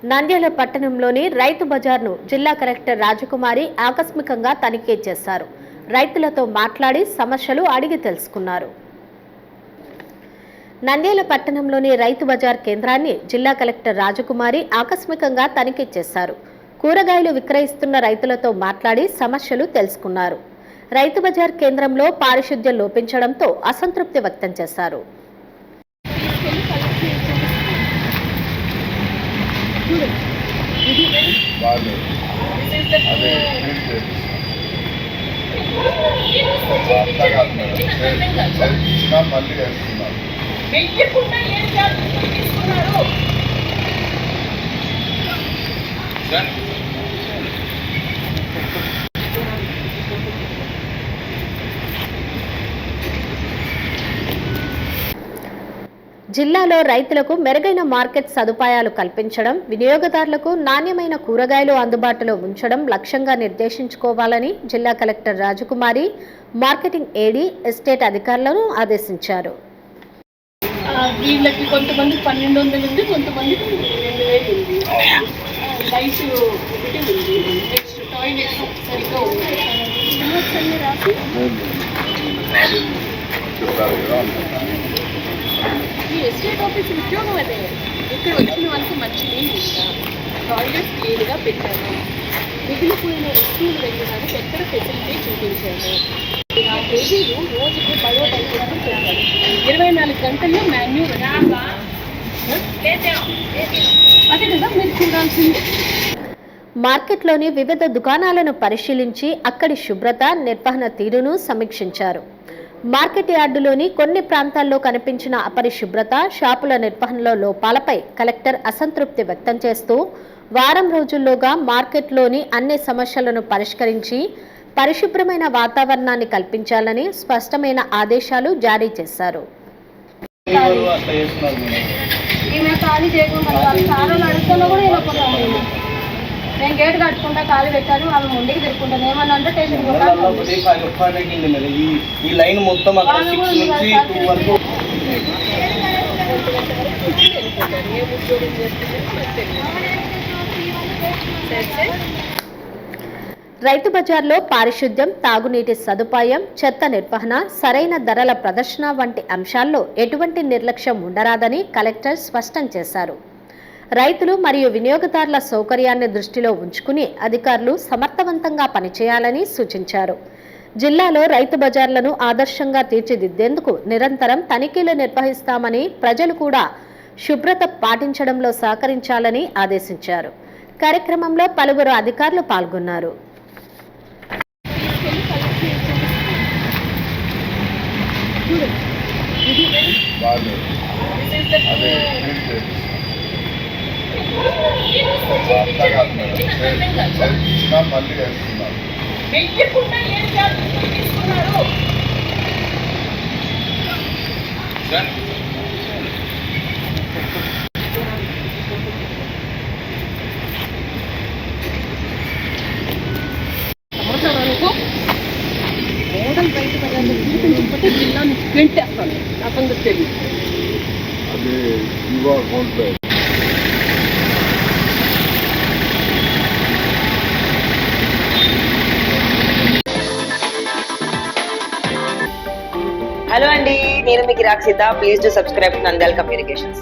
నంద్యాల పట్టణంలోని రైతు బజార్ను జిల్లా కలెక్టర్ రాజకుమారి ఆకస్మికంగా తనిఖీ చేశారు. రైతులతో మాట్లాడి సమస్యలు అడిగి తెలుసుకున్నారు. నంద్యాల పట్టణంలోని రైతు బజార్ కేంద్రాన్ని జిల్లా కలెక్టర్ రాజకుమారి ఆకస్మికంగా తనిఖీ చేశారు. కూరగాయలు విక్రయిస్తున్న రైతులతో మాట్లాడి సమస్యలు తెలుసుకున్నారు. రైతు బజార్ కేంద్రంలో పారిశుద్ధ్యం లోపించడంతో అసంతృప్తి వ్యక్తం చేశారు. జిల్లాలో రైతులకు మెరుగైన మార్కెట్ సదుపాయాలు కల్పించడం, వినియోగదారులకు నాణ్యమైన కూరగాయలు అందుబాటులో ఉంచడం లక్ష్యంగా నిర్దేశించుకోవాలని జిల్లా కలెక్టర్ రాజకుమారి మార్కెటింగ్ ఏడీ ఎస్టేట్ అధికారులను ఆదేశించారు. వీళ్ళకి కొంతమంది 1200 ఉంది, కొంతమందికి 2000 ఉంది. లైట్ ఒకటి ఉంది. నెక్స్ట్ టాయిలెట్స్ సరిగ్గా ఉన్నాయి. ఈ ఎస్టేట్ ఆఫీస్ ఉద్యోగం అదే. ఇక్కడ వచ్చిన వాళ్ళకి మంచి నీళ్ళు ఇస్తాం, టాయిలెట్స్ క్లీన్గా పెట్టాము, మిగిలిపోయిన వస్తువులు వెళ్ళినారు, ఎక్కడ ఫెసిలిటీ చూపించాము. ఆ పేజీలు రోజుకి బయోడైజెస్ట్ పెట్టారు. 24 గంటల్లో మాన్యూర్ అదే కదా మీరు చూడాల్సింది. మార్కెట్లోని వివిధ దుకాణాలను పరిశీలించి అక్కడి శుభ్రత, నిర్వహణ తీరును సమీక్షించారు. మార్కెట్ యార్డులోని కొన్ని ప్రాంతాల్లో కనిపించిన అపరిశుభ్రత, షాపుల నిర్వహణలో లోపాలపై కలెక్టర్ అసంతృప్తి వ్యక్తం చేస్తూ వారం రోజుల్లోగా మార్కెట్లోని అన్ని సమస్యలను పరిష్కరించి పరిశుభ్రమైన వాతావరణాన్ని కల్పించాలని స్పష్టమైన ఆదేశాలు జారీ చేశారు. నేను గేట్ కట్టుకుంటా ఖాళీ పెట్టాను, ఆమె ముందుకు తిరుక్కుంటాను. ఏమన్నా అంటే స్టేషన్ ఈ లైన్ మొత్తం అక్కడ 6 నుంచి 2 వరకు. రైతు బజార్లో పారిశుద్ధ్యం, తాగునీటి సదుపాయం, చెత్త నిర్వహణ, సరైన ధరల ప్రదర్శన వంటి అంశాల్లో ఎటువంటి నిర్లక్ష్యం ఉండరాదని కలెక్టర్ స్పష్టం చేశారు. రైతులు మరియు వినియోగదారుల సౌకర్యాన్ని దృష్టిలో ఉంచుకుని అధికారులు సమర్థవంతంగా పనిచేయాలని సూచించారు. జిల్లాలో రైతు బజార్లను ఆదర్శంగా తీర్చిదిద్దేందుకు నిరంతరం తనిఖీలు నిర్వహిస్తామని, ప్రజలు కూడా శుభ్రత పాటించడంలో సహకరించాలని ఆదేశించారు. కార్యక్రమంలో పలువురు అధికారులు పాల్గొన్నారు. మోడల్ రైతు బజార్లో చూపించకపోతే జిల్లా నుంచి గెంటేస్తాను. నా సంగతి తెలియదు. హలో అండి, నేను మీకు Rakshitha. Please do subscribe to Nandyal communications.